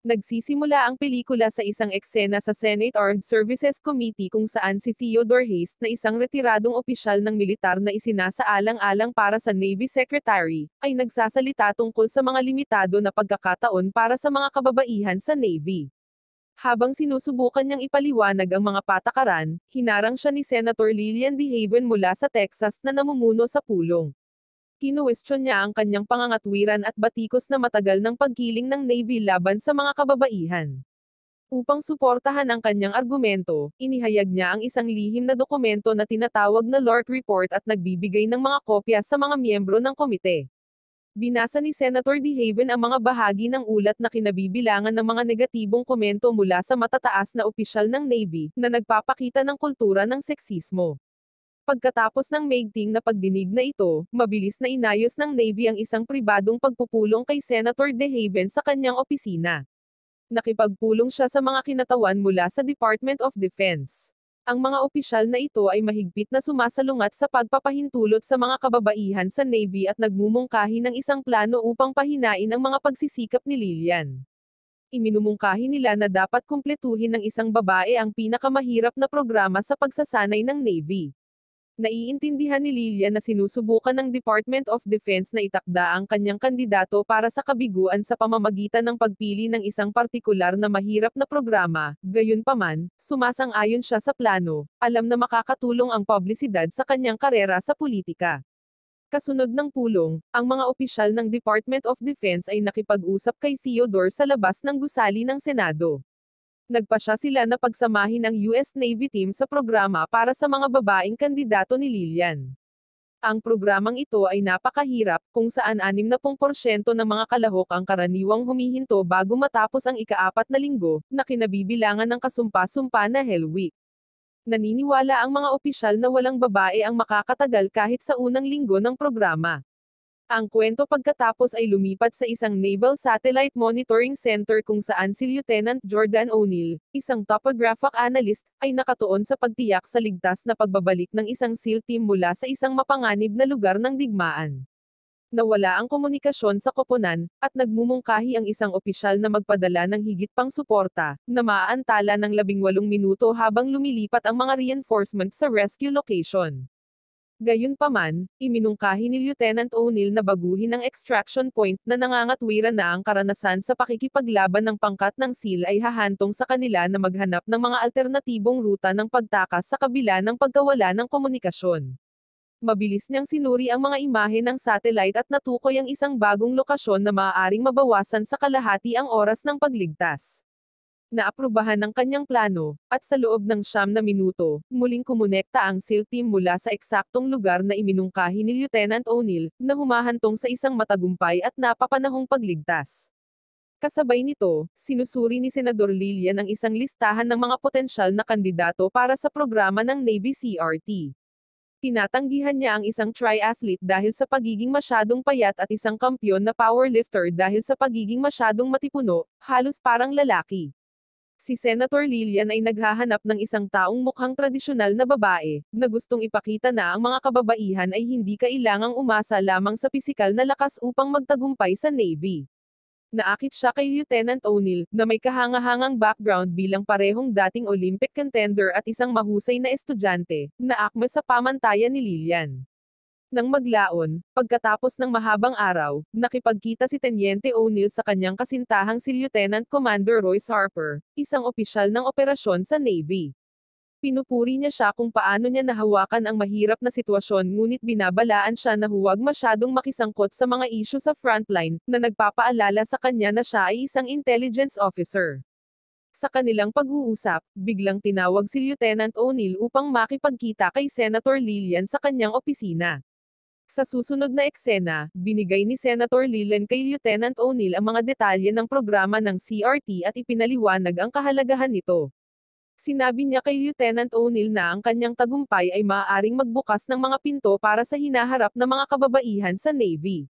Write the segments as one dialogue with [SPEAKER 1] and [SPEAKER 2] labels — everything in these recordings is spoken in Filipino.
[SPEAKER 1] Nagsisimula ang pelikula sa isang eksena sa Senate Armed Services Committee kung saan si Theodore Hayes, na isang retiradong opisyal ng militar na isinasaalang-alang para sa Navy Secretary, ay nagsasalita tungkol sa mga limitado na pagkakataon para sa mga kababaihan sa Navy. Habang sinusubukan niyang ipaliwanag ang mga patakaran, hinarang siya ni Senator Lillian De Haven mula sa Texas na namumuno sa pulong. Kinuwestiyon niya ang kanyang pangangatwiran at batikos na matagal ng pagkiling ng Navy laban sa mga kababaihan. Upang suportahan ang kanyang argumento, inihayag niya ang isang lihim na dokumento na tinatawag na Lork Report at nagbibigay ng mga kopya sa mga miyembro ng komite. Binasa ni Senator De Haven ang mga bahagi ng ulat na kinabibilangan ng mga negatibong komento mula sa matataas na opisyal ng Navy, na nagpapakita ng kultura ng seksismo. Pagkatapos ng maigting na pagdinig na ito, mabilis na inayos ng Navy ang isang pribadong pagpupulong kay Senator De Haven sa kanyang opisina. Nakipagpulong siya sa mga kinatawan mula sa Department of Defense. Ang mga opisyal na ito ay mahigpit na sumasalungat sa pagpapahintulot sa mga kababaihan sa Navy at nagmumungkahi ng isang plano upang pahinain ang mga pagsisikap ni Lillian. Iminumungkahi nila na dapat kumpletuhin ng isang babae ang pinakamahirap na programa sa pagsasanay ng Navy. Naiintindihan ni Lillian na sinusubukan ng Department of Defense na itakda ang kanyang kandidato para sa kabiguan sa pamamagitan ng pagpili ng isang partikular na mahirap na programa, gayunpaman, sumasang-ayon siya sa plano, alam na makakatulong ang publisidad sa kanyang karera sa politika. Kasunod ng pulong, ang mga opisyal ng Department of Defense ay nakipag-usap kay Theodore sa labas ng gusali ng Senado. Nagpasya sila na pagsamahin ang US Navy team sa programa para sa mga babaeng kandidato ni Lillian. Ang programang ito ay napakahirap, kung saan 60% ng mga kalahok ang karaniwang humihinto bago matapos ang ika-4 na linggo, na kinabibilangan ng kasumpa-sumpa na Hell Week. Naniniwala ang mga opisyal na walang babae ang makakatagal kahit sa unang linggo ng programa. Ang kwento pagkatapos ay lumipat sa isang Naval Satellite Monitoring Center kung saan si Lieutenant Jordan O'Neill, isang topographic analyst, ay nakatuon sa pagtiyak sa ligtas na pagbabalik ng isang SEAL team mula sa isang mapanganib na lugar ng digmaan. Nawala ang komunikasyon sa koponan, at nagmumungkahi ang isang opisyal na magpadala ng higit pang suporta, na maaantala ng 18 minuto habang lumilipat ang mga reinforcements sa rescue location. Gayunpaman, iminungkahi ni Lieutenant O'Neill na baguhin ang extraction point na nangangatwiran na ang karanasan sa pakikipaglaban ng pangkat ng SEAL ay hahantong sa kanila na maghanap ng mga alternatibong ruta ng pagtakas sa kabila ng pagkawala ng komunikasyon. Mabilis niyang sinuri ang mga imahe ng satellite at natukoy ang isang bagong lokasyon na maaaring mabawasan sa kalahati ang oras ng pagligtas. Naaprubahan ng kanyang plano, at sa loob ng 9 na minuto, muling kumonekta ang SEAL team mula sa eksaktong lugar na iminungkahi ni Lieutenant O'Neill, na humahantong sa isang matagumpay at napapanahong pagligtas. Kasabay nito, sinusuri ni Senador Lillian ang isang listahan ng mga potensyal na kandidato para sa programa ng Navy CRT. Tinatanggihan niya ang isang triathlete dahil sa pagiging masyadong payat at isang kampyon na powerlifter dahil sa pagiging masyadong matipuno, halos parang lalaki. Si Senator Lillian ay naghahanap ng isang taong mukhang tradisyonal na babae, na gustong ipakita na ang mga kababaihan ay hindi kailangang umasa lamang sa pisikal na lakas upang magtagumpay sa Navy. Naakit siya kay Lieutenant O'Neill, na may kahangahangang background bilang parehong dating Olympic contender at isang mahusay na estudyante, na akma sa pamantayan ni Lillian. Nang maglaon, pagkatapos ng mahabang araw, nakipagkita si Teniente O'Neill sa kanyang kasintahang si Lieutenant Commander Royce Harper, isang opisyal ng operasyon sa Navy. Pinupuri niya siya kung paano niya nahawakan ang mahirap na sitwasyon, ngunit binabalaan siya na huwag masyadong makisangkot sa mga isyu sa frontline, na nagpapaalala sa kanya na siya ay isang intelligence officer. Sa kanilang pag-uusap, biglang tinawag si Lieutenant O'Neill upang makipagkita kay Senator Lillian sa kanyang opisina. Sa susunod na eksena, binigay ni Senator Lillian kay Lieutenant O'Neill ang mga detalye ng programa ng CRT at ipinaliwanag ang kahalagahan nito. Sinabi niya kay Lieutenant O'Neill na ang kanyang tagumpay ay maaaring magbukas ng mga pinto para sa hinaharap na mga kababaihan sa Navy.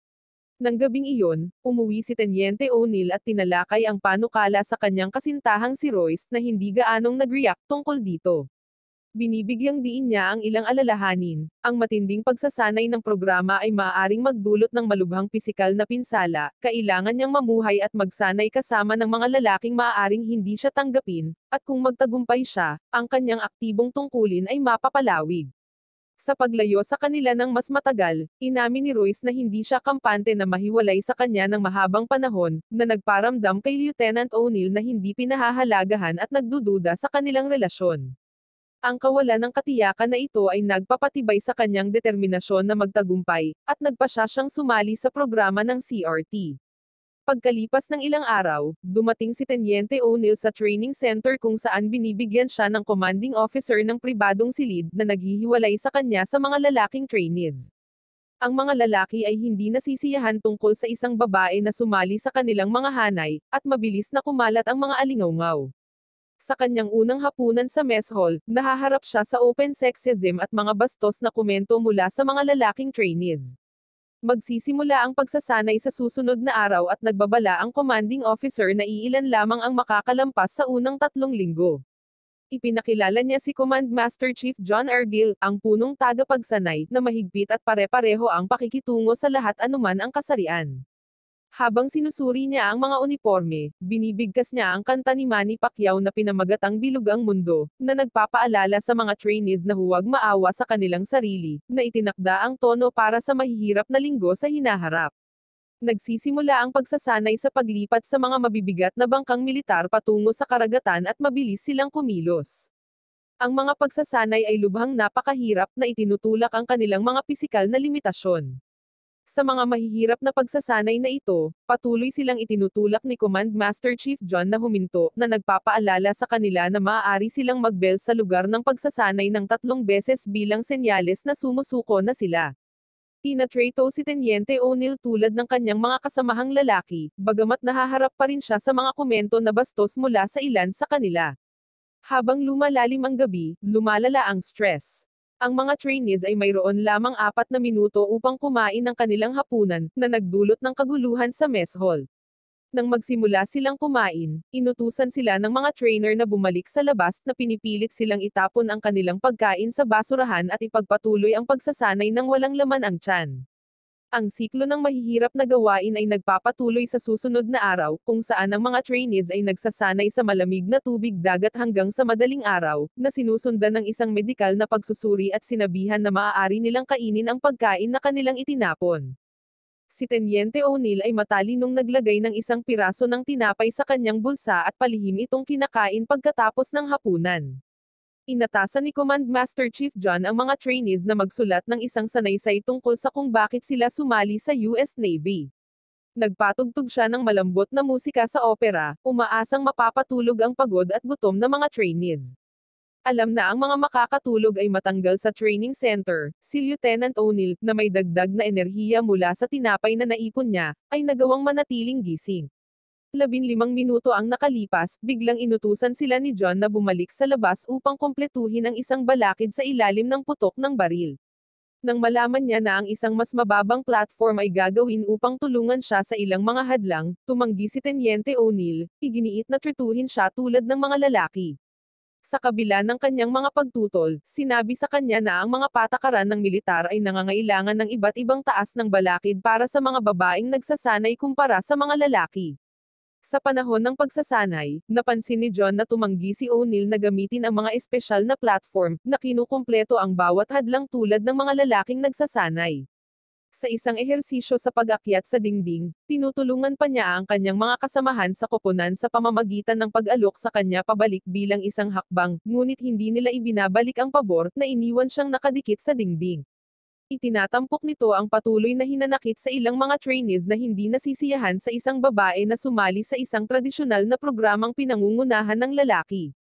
[SPEAKER 1] Nang gabing iyon, umuwi si Teniente O'Neill at tinalakay ang panukala sa kanyang kasintahang si Royce na hindi gaanong nag-react tungkol dito. Binibigyang diin niya ang ilang alalahanin. Ang matinding pagsasanay ng programa ay maaaring magdulot ng malubhang pisikal na pinsala, kailangan niyang mamuhay at magsanay kasama ng mga lalaking maaaring hindi siya tanggapin, at kung magtagumpay siya, ang kanyang aktibong tungkulin ay mapapalawig. Sa paglayo sa kanila ng mas matagal, inamin ni Royce na hindi siya kampante na mahiwalay sa kanya ng mahabang panahon, na nagparamdam kay Lieutenant O'Neill na hindi pinahahalagahan at nagdududa sa kanilang relasyon. Ang kawalan ng katiyakan na ito ay nagpapatibay sa kanyang determinasyon na magtagumpay, at nagpasya siyang sumali sa programa ng CRT. Pagkalipas ng ilang araw, dumating si Teniente O'Neill sa training center kung saan binibigyan siya ng commanding officer ng pribadong silid na naghihiwalay sa kanya sa mga lalaking trainees. Ang mga lalaki ay hindi nasisiyahan tungkol sa isang babae na sumali sa kanilang mga hanay, at mabilis na kumalat ang mga alingawngaw. Sa kanyang unang hapunan sa mess hall, nahaharap siya sa open sexism at mga bastos na komento mula sa mga lalaking trainees. Magsisimula ang pagsasanay sa susunod na araw at nagbabala ang commanding officer na iilan lamang ang makakalampas sa unang 3 linggo. Ipinakilala niya si Command Master Chief John Argyle, ang punong tagapagsanay, na mahigpit at pare-pareho ang pakikitungo sa lahat anuman ang kasarian. Habang sinusuri niya ang mga uniforme, binibigkas niya ang kanta ni Manny Pacquiao na pinamagatang Bilog ang Mundo, na nagpapaalala sa mga trainees na huwag maawa sa kanilang sarili, na itinakda ang tono para sa mahihirap na linggo sa hinaharap. Nagsisimula ang pagsasanay sa paglipat sa mga mabibigat na bangkang militar patungo sa karagatan at mabilis silang kumilos. Ang mga pagsasanay ay lubhang napakahirap na itinutulak ang kanilang mga pisikal na limitasyon. Sa mga mahihirap na pagsasanay na ito, patuloy silang itinutulak ni Command Master Chief John na huminto, na nagpapaalala sa kanila na maaari silang magbel sa lugar ng pagsasanay ng 3 beses bilang senyales na sumusuko na sila. Tinatrato si Teniente O'Neill tulad ng kanyang mga kasamahang lalaki, bagamat nahaharap pa rin siya sa mga komento na bastos mula sa ilan sa kanila. Habang lumalalim ang gabi, lumalala ang stress. Ang mga trainees ay mayroon lamang 4 na minuto upang kumain ng kanilang hapunan, na nagdulot ng kaguluhan sa mess hall. Nang magsimula silang kumain, inutusan sila ng mga trainer na bumalik sa labas, na pinipilit silang itapon ang kanilang pagkain sa basurahan at ipagpatuloy ang pagsasanay ng walang laman ang tiyan. Ang siklo ng mahihirap na gawain ay nagpapatuloy sa susunod na araw, kung saan ang mga trainees ay nagsasanay sa malamig na tubig dagat hanggang sa madaling araw, na sinusundan ng isang medikal na pagsusuri at sinabihan na maaari nilang kainin ang pagkain na kanilang itinapon. Si Teniente O'Neill ay matalinong naglagay ng isang piraso ng tinapay sa kanyang bulsa at palihim itong kinakain pagkatapos ng hapunan. Inatasan ni Command Master Chief John ang mga trainees na magsulat ng isang sanaysay tungkol sa kung bakit sila sumali sa US Navy. Nagpatugtog siya ng malambot na musika sa opera, umaasang mapapatulog ang pagod at gutom ng mga trainees. Alam na ang mga makakatulog ay matanggal sa training center, si Lieutenant O'Neill, na may dagdag na enerhiya mula sa tinapay na naipon niya, ay nagawang manatiling gising. 15 minuto ang nakalipas, biglang inutusan sila ni John na bumalik sa labas upang kumpletuhin ang isang balakid sa ilalim ng putok ng baril. Nang malaman niya na ang isang mas mababang platform ay gagawin upang tulungan siya sa ilang mga hadlang, tumanggi si Teniente O'Neill, iginiit na trituhin siya tulad ng mga lalaki. Sa kabila ng kanyang mga pagtutol, sinabi sa kanya na ang mga patakaran ng militar ay nangangailangan ng iba't ibang taas ng balakid para sa mga babaeng nagsasanay kumpara sa mga lalaki. Sa panahon ng pagsasanay, napansin ni John na tumanggi si O'Neill na gamitin ang mga espesyal na platform, na kinukumpleto ang bawat hadlang tulad ng mga lalaking nagsasanay. Sa isang ehersisyo sa pag-akyat sa dingding, tinutulungan pa niya ang kanyang mga kasamahan sa koponan sa pamamagitan ng pag-alok sa kanya pabalik bilang isang hakbang, ngunit hindi nila ibinabalik ang pabor, na iniwan siyang nakadikit sa dingding. Itinatampok nito ang patuloy na hinanakit sa ilang mga trainees na hindi nasisiyahan sa isang babae na sumali sa isang tradisyonal na programang pinangungunahan ng lalaki.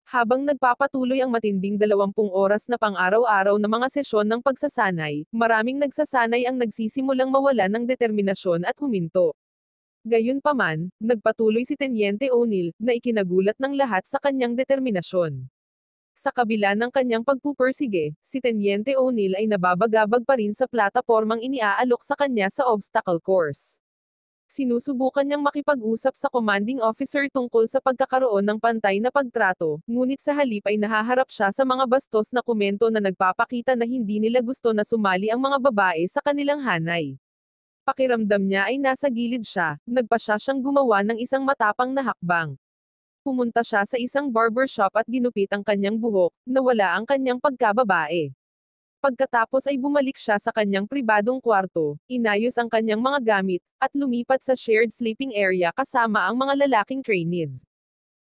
[SPEAKER 1] Habang nagpapatuloy ang matinding 20 oras na pang-araw-araw na mga sesyon ng pagsasanay, maraming nagsasanay ang nagsisimulang mawala ng determinasyon at huminto. Gayunpaman, nagpatuloy si Teniente O'Neill, na ikinagulat ng lahat sa kanyang determinasyon. Sa kabila ng kanyang pagpupursige, si Teniente O'Neill ay nababagabag pa rin sa platapormang iniaalok sa kanya sa obstacle course. Sinusubukan niyang makipag-usap sa commanding officer tungkol sa pagkakaroon ng pantay na pagtrato, ngunit sa halip ay nahaharap siya sa mga bastos na komento na nagpapakita na hindi nila gusto na sumali ang mga babae sa kanilang hanay. Pakiramdam niya ay nasa gilid siya, nagpa siyang gumawa ng isang matapang na hakbang. Pumunta siya sa isang barbershop at ginupit ang kanyang buhok, nawala ang kanyang pagkababae. Pagkatapos ay bumalik siya sa kanyang pribadong kwarto, inayos ang kanyang mga gamit, at lumipat sa shared sleeping area kasama ang mga lalaking trainees.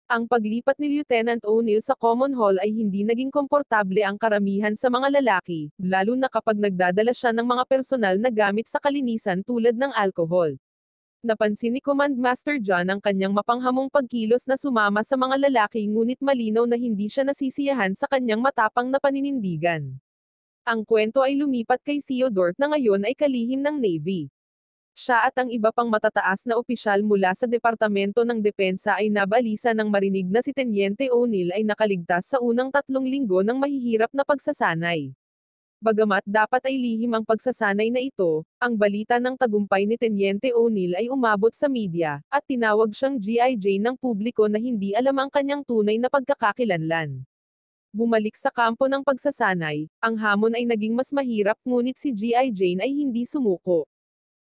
[SPEAKER 1] Ang paglipat ni Lieutenant O'Neill sa Common Hall ay hindi naging komportable ang karamihan sa mga lalaki, lalo na kapag nagdadala siya ng mga personal na gamit sa kalinisan tulad ng alkohol. Napansin ni Command Master John ang kanyang mapanghamong pagkilos na sumama sa mga lalaki ngunit malinaw na hindi siya nasisiyahan sa kanyang matapang na paninindigan. Ang kwento ay lumipat kay Theodore na ngayon ay kalihim ng Navy. Siya at ang iba pang matataas na opisyal mula sa Departamento ng Depensa ay nabalisa nang marinig na si Teniente O'Neill ay nakaligtas sa unang 3 linggo ng mahihirap na pagsasanay. Bagamat dapat ay lihim ang pagsasanay na ito, ang balita ng tagumpay ni Teniente O'Neill ay umabot sa media, at tinawag siyang GIJ ng publiko na hindi alam ang kanyang tunay na pagkakakilanlan. Bumalik sa kampo ng pagsasanay, ang hamon ay naging mas mahirap ngunit si G.I. Jane ay hindi sumuko.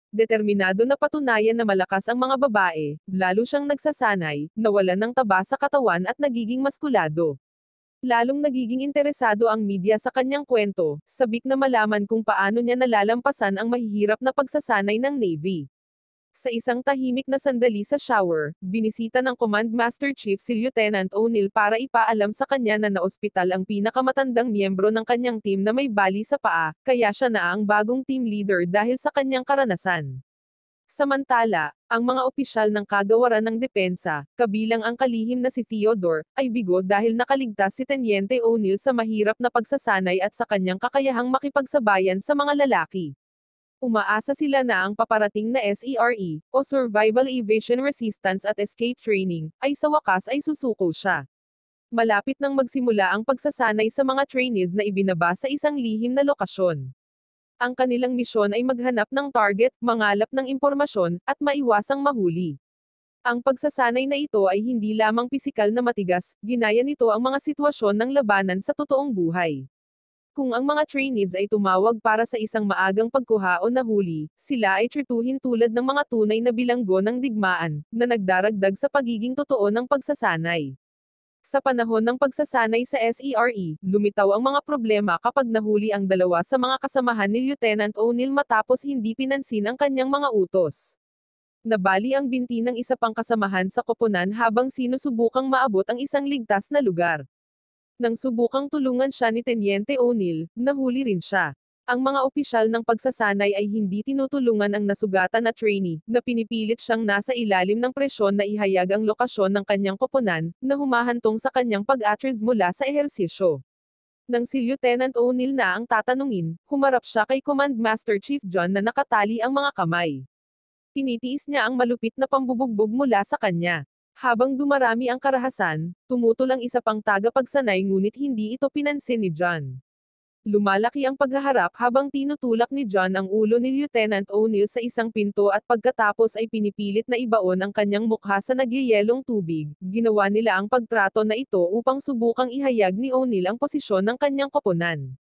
[SPEAKER 1] Determinado na patunayan na malakas ang mga babae, lalo siyang nagsasanay, nawalan ng taba sa katawan at nagiging maskulado. Lalong nagiging interesado ang media sa kanyang kwento, sabik na malaman kung paano niya nalalampasan ang mahihirap na pagsasanay ng Navy. Sa isang tahimik na sandali sa shower, binisita ng Command Master Chief si Lieutenant O'Neill para ipaalam sa kanya na naospital ang pinakamatandang miyembro ng kanyang team na may bali sa paa, kaya siya na ang bagong team leader dahil sa kanyang karanasan. Samantala, ang mga opisyal ng kagawaran ng depensa, kabilang ang kalihim na si Theodore, ay bigo dahil nakaligtas si Teniente O'Neill sa mahirap na pagsasanay at sa kanyang kakayahang makipagsabayan sa mga lalaki. Umaasa sila na ang paparating na SERE, o Survival Evasion Resistance at Escape Training, ay sa wakas ay susuko siya. Malapit nang magsimula ang pagsasanay sa mga trainees na ibinaba sa isang lihim na lokasyon. Ang kanilang misyon ay maghanap ng target, mangalap ng impormasyon, at maiwasang mahuli. Ang pagsasanay na ito ay hindi lamang pisikal na matigas, ginaya nito ang mga sitwasyon ng labanan sa totoong buhay. Kung ang mga trainees ay tumawag para sa isang maagang pagkuha o nahuli, sila ay trituhin tulad ng mga tunay na bilanggo ng digmaan, na nagdaragdag sa pagiging totoo ng pagsasanay. Sa panahon ng pagsasanay sa SERE, lumitaw ang mga problema kapag nahuli ang 2 sa mga kasamahan ni Lieutenant O'Neill matapos hindi pinansin ang kanyang mga utos. Nabali ang binti ng isa pang kasamahan sa koponan habang sinusubukang maabot ang isang ligtas na lugar. Nang subukang tulungan siya ni Teniente O'Neill, nahuli rin siya. Ang mga opisyal ng pagsasanay ay hindi tinutulungan ang nasugatan na trainee, na pinipilit siyang nasa ilalim ng presyon na ihayag ang lokasyon ng kanyang koponan, na humahantong sa kanyang pag-atras mula sa ehersisyo. Nang si Lieutenant O'Neill na ang tatanungin, humarap siya kay Command Master Chief John na nakatali ang mga kamay. Tinitiis niya ang malupit na pambubugbog mula sa kanya. Habang dumarami ang karahasan, tumutol ang isa pang tagapagsanay ngunit hindi ito pinansin ni John. Lumalaki ang paghaharap habang tinutulak ni John ang ulo ni Lieutenant O'Neill sa isang pinto at pagkatapos ay pinipilit na ibaon ang kanyang mukha sa nagyayelong tubig. Ginawa nila ang pagtrato na ito upang subukang ihayag ni O'Neill ang posisyon ng kanyang koponan.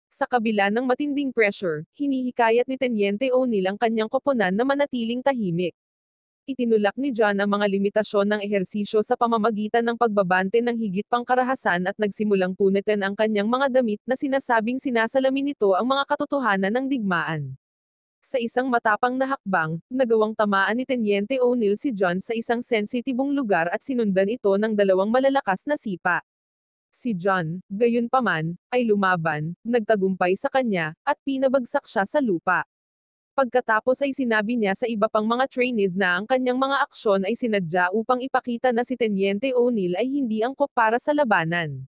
[SPEAKER 1] Sa kabila ng matinding pressure, hinihikayat ni Teniente O'Neill ang kanyang koponan na manatiling tahimik. Itinulak ni John ang mga limitasyon ng ehersisyo sa pamamagitan ng pagbabante ng higit pang karahasan at nagsimulang punitin ang kanyang mga damit na sinasabing sinasalamin nito ang mga katotohanan ng digmaan. Sa isang matapang na hakbang, nagawang tamaan ni Teniente O'Neill si John sa isang sensitibong lugar at sinundan ito ng 2 malalakas na sipa. Si John, gayunpaman, ay lumaban, nagtagumpay sa kanya, at pinabagsak siya sa lupa. Pagkatapos ay sinabi niya sa iba pang mga trainees na ang kanyang mga aksyon ay sinadya upang ipakita na si Teniente O'Neill ay hindi angkop para sa labanan.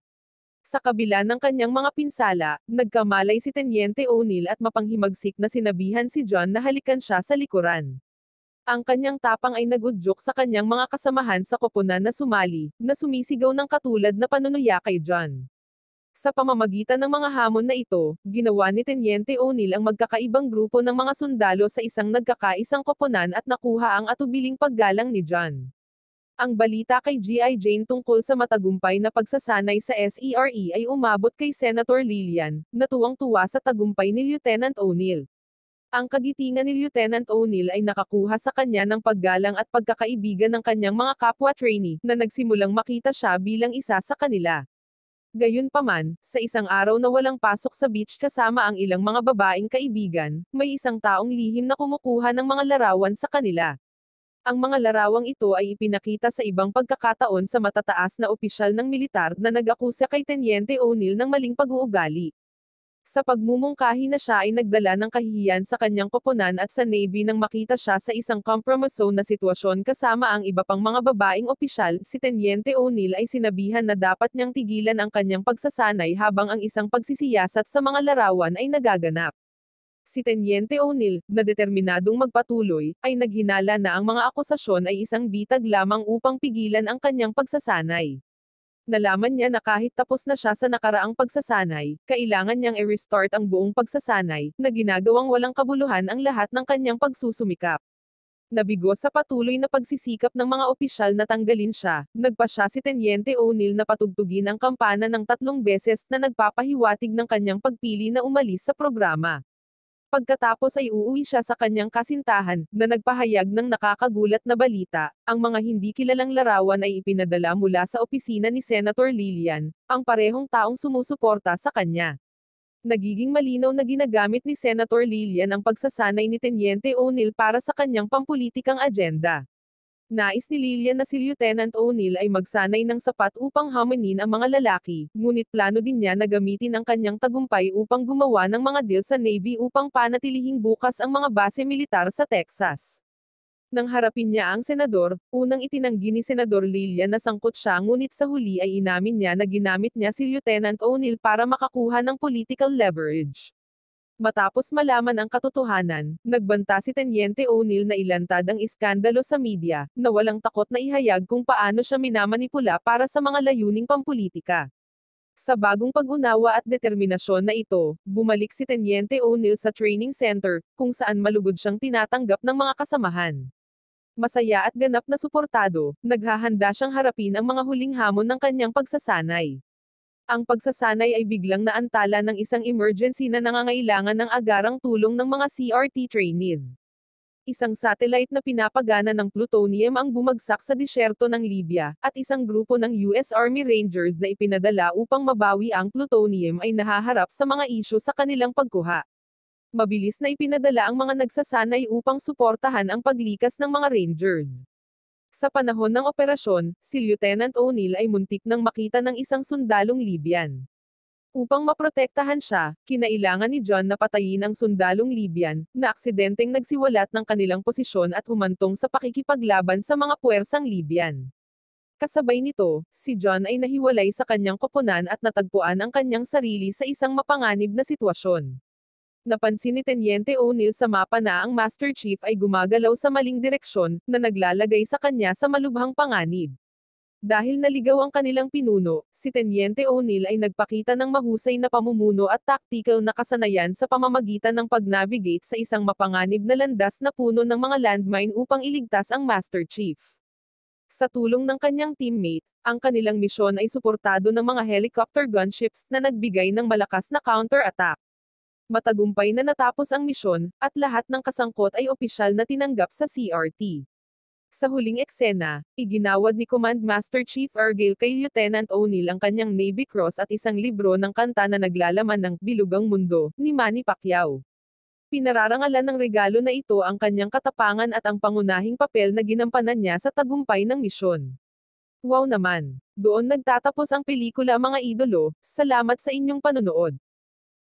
[SPEAKER 1] Sa kabila ng kanyang mga pinsala, nagkamalay si Teniente O'Neill at mapanghimagsik na sinabihan si John na halikan siya sa likuran. Ang kanyang tapang ay nagudyok sa kanyang mga kasamahan sa koponan na sumali, na sumisigaw ng katulad na panunuya kay John. Sa pamamagitan ng mga hamon na ito, ginawa ni Teniente O'Neill ang magkakaibang grupo ng mga sundalo sa isang nagkakaisang koponan at nakuha ang atubiling paggalang ni John. Ang balita kay G.I. Jane tungkol sa matagumpay na pagsasanay sa SERE ay umabot kay Senator Lillian, na tuwang-tuwa sa tagumpay ni Lieutenant O'Neill. Ang kagitingan ni Lieutenant O'Neill ay nakakuha sa kanya ng paggalang at pagkakaibigan ng kanyang mga kapwa-trainee, na nagsimulang makita siya bilang isa sa kanila. Gayunpaman, sa isang araw na walang pasok sa beach kasama ang ilang mga babaeng kaibigan, may isang taong lihim na kumukuha ng mga larawan sa kanila. Ang mga larawang ito ay ipinakita sa ibang pagkakataon sa matataas na opisyal ng militar na nag-akusa kay Teniente O'Neill ng maling pag-uugali. Sa pagmumungkahi na siya ay nagdala ng kahihiyan sa kanyang koponan at sa Navy nang makita siya sa isang compromised na sitwasyon kasama ang iba pang mga babaeng opisyal, si Teniente O'Neill ay sinabihan na dapat niyang tigilan ang kanyang pagsasanay habang ang isang pagsisiyasat sa mga larawan ay nagaganap. Si Teniente O'Neill, na determinadong magpatuloy, ay naghinala na ang mga akusasyon ay isang bitag lamang upang pigilan ang kanyang pagsasanay. Nalaman niya na kahit tapos na siya sa nakaraang pagsasanay, kailangan niyang i-restart ang buong pagsasanay, na ginagawang walang kabuluhan ang lahat ng kanyang pagsusumikap. Nabigo sa patuloy na pagsisikap ng mga opisyal na tanggalin siya, nagpasya si Teniente O'Neill na patugtugin ang kampana ng 3 beses na nagpapahiwatig ng kanyang pagpili na umalis sa programa. Pagkatapos ay uuwi siya sa kanyang kasintahan, na nagpahayag ng nakakagulat na balita. Ang mga hindi kilalang larawan ay ipinadala mula sa opisina ni Senator Lillian, ang parehong taong sumusuporta sa kanya. Nagiging malinaw na ginagamit ni Senator Lillian ang pagsasanay ni Teniente O'Neill para sa kanyang pampulitikang agenda. Nais ni Lillian na si Lieutenant O'Neill ay magsanay ng sapat upang hamanin ang mga lalaki, ngunit plano din niya na gamitin ang kanyang tagumpay upang gumawa ng mga deal sa Navy upang panatilihing bukas ang mga base militar sa Texas. Nang harapin niya ang senador, unang itinanggi ni Senador Lillian na sangkot siya ngunit sa huli ay inamin niya na ginamit niya si Lieutenant O'Neill para makakuha ng political leverage. Matapos malaman ang katotohanan, nagbanta si Teniente O'Neill na ilantad ang iskandalo sa media, na walang takot na ihayag kung paano siya minamanipula para sa mga layuning pampulitika. Sa bagong pag-unawa at determinasyon na ito, bumalik si Teniente O'Neill sa training center, kung saan malugod siyang tinatanggap ng mga kasamahan. Masaya at ganap na suportado, naghahanda siyang harapin ang mga huling hamon ng kanyang pagsasanay. Ang pagsasanay ay biglang naantala ng isang emergency na nangangailangan ng agarang tulong ng mga CRT trainees. Isang satellite na pinapagana ng plutonium ang bumagsak sa disyerto ng Libya, at isang grupo ng US Army Rangers na ipinadala upang mabawi ang plutonium ay nahaharap sa mga isyu sa kanilang pagkuha. Mabilis na ipinadala ang mga nagsasanay upang suportahan ang paglikas ng mga Rangers. Sa panahon ng operasyon, si Lieutenant O'Neill ay muntik nang makita ng isang sundalong Libyan. Upang maprotektahan siya, kinailangan ni John na patayin ang sundalong Libyan, na aksidenteng nagsiwalat ng kanilang posisyon at humantong sa pakikipaglaban sa mga puwersang Libyan. Kasabay nito, si John ay nahiwalay sa kanyang koponan at natagpuan ang kanyang sarili sa isang mapanganib na sitwasyon. Napansin ni Teniente O'Neill sa mapa na ang Master Chief ay gumagalaw sa maling direksyon, na naglalagay sa kanya sa malubhang panganib. Dahil naligaw ang kanilang pinuno, si Teniente O'Neill ay nagpakita ng mahusay na pamumuno at tactical na kasanayan sa pamamagitan ng pag-navigate sa isang mapanganib na landas na puno ng mga landmine upang iligtas ang Master Chief. Sa tulong ng kanyang teammate, ang kanilang misyon ay suportado ng mga helicopter gunships na nagbigay ng malakas na counter-attack. Matagumpay na natapos ang misyon, at lahat ng kasangkot ay opisyal na tinanggap sa CRT. Sa huling eksena, iginawad ni Command Master Chief Argyle kay Lieutenant O'Neill ang kanyang Navy Cross at isang libro ng kanta na naglalaman ng Bilugang Mundo, ni Manny Pacquiao. Pinararangalan ng regalo na ito ang kanyang katapangan at ang pangunahing papel na ginampanan niya sa tagumpay ng misyon. Wow naman! Doon nagtatapos ang pelikula mga idolo, salamat sa inyong panonood.